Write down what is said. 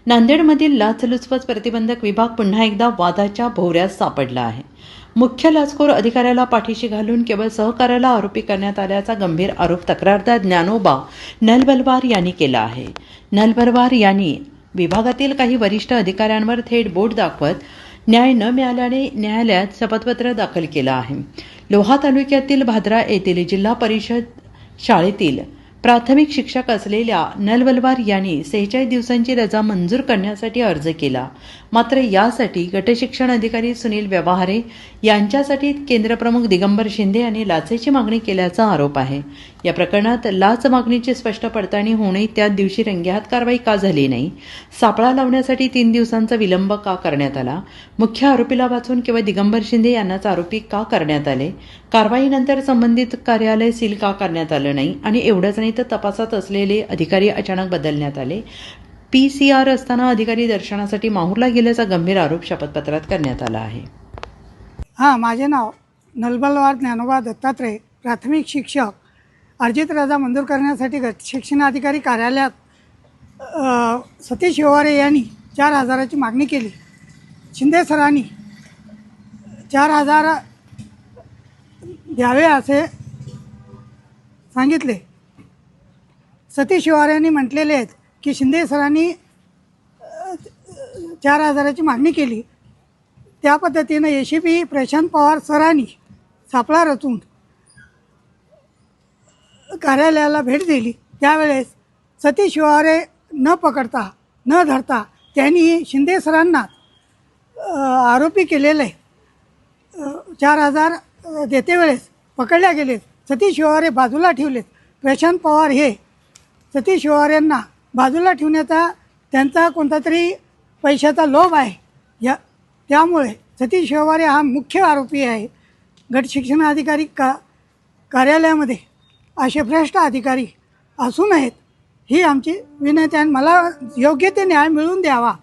नांदेडमधील लाचलुचपत प्रतिबंधक विभाग पुन्हा एकदा वादाच्या भोवऱ्यात सापडला आहे. मुख्य लाचखोर अधिकाऱ्याला पाठीशी घालून केवळ सहकार्याला आरोपी करण्यात आल्याचा गंभीर आरोप तक्रारदार ज्ञानोबा नलबलवार यांनी केला आहे. नलबलवार यांनी विभागातील काही वरिष्ठ अधिकाऱ्यांवर थेट बोट दाखवत न्याय न मिळाल्याने न्यायालयात शपथपत्र दाखल केलं आहे. लोहा तालुक्यातील भाद्रा येथील जिल्हा परिषद शाळेतील प्राथमिक शिक्षक असलेल्या नलबलवार यांनी 46 दिवसांची रजा मंजूर करण्यासाठी अर्ज केला. मात्र यासाठी गटशिक्षण अधिकारी सुनील व्यवहारे यांच्यासाठी केंद्रप्रमुख दिगंबर शिंदे यांनी लाचेची मागणी केल्याचा आरोप आहे. या प्रकरणात लाच मागणीची स्पष्ट पडताळणी होऊनही त्याच दिवशी रंगेहात कारवाई का झाली नाही? सापळा लावण्यासाठी 3 दिवसांचा विलंब का करण्यात आला? मुख्य आरोपीला वाचून केवळ दिगंबर शिंदे यांनाच आरोपी का करण्यात आले? कारवाईनंतर संबंधित कार्यालय सील का करण्यात आलं नाही? आणि एवढंच नाही तर तपासात असलेले अधिकारी अचानक बदलण्यात आले. PCR असताना अधिकारी दर्शनासाठी माहूरला गेल्याचा गंभीर आरोप शपथपत्रात करण्यात आला आहे. माझे नाव नलबलवार ज्ञानोबा दत्तात्रय, प्राथमिक शिक्षक. अर्जित रजा मंजूर करण्यासाठी शिक्षणाधिकारी कार्यालयात सतीश व्यवहारे यांनी 4,000ची मागणी केली. शिंदे सरांनी 4,000 द्यावे असे सांगितले. सतीश व्यवहारे यांनी म्हटलेले आहेत की शिंदे सरांनी 4,000ची मागणी केली. त्या पद्धतीनं ACP प्रशांत पवार सरांनी सापळा रचून कार्यालयाला भेट दिली. त्यावेळेस सतीश व्यवहारे न पकडता न धरता त्यांनी शिंदे सरांना आरोपी केलेले 4,000 देते वेळेस पकडल्या गेले. सतीश व्यवहारे बाजूला ठेवलेत. प्रशांत पवार हे सतीश व्यवहारेंना बाजूला ठेवण्याचा त्यांचा कोणता तरी पैशाचा लोभ आहे. त्यामुळे सतीश व्यवहारे हा मुख्य आरोपी आहे. गट शिक्षणाधिकारी कार्यालयामध्ये असे भ्रष्ट अधिकारी असू नयेत ही आमची विनंती आहे. मला योग्य ते न्याय मिळवून द्यावा.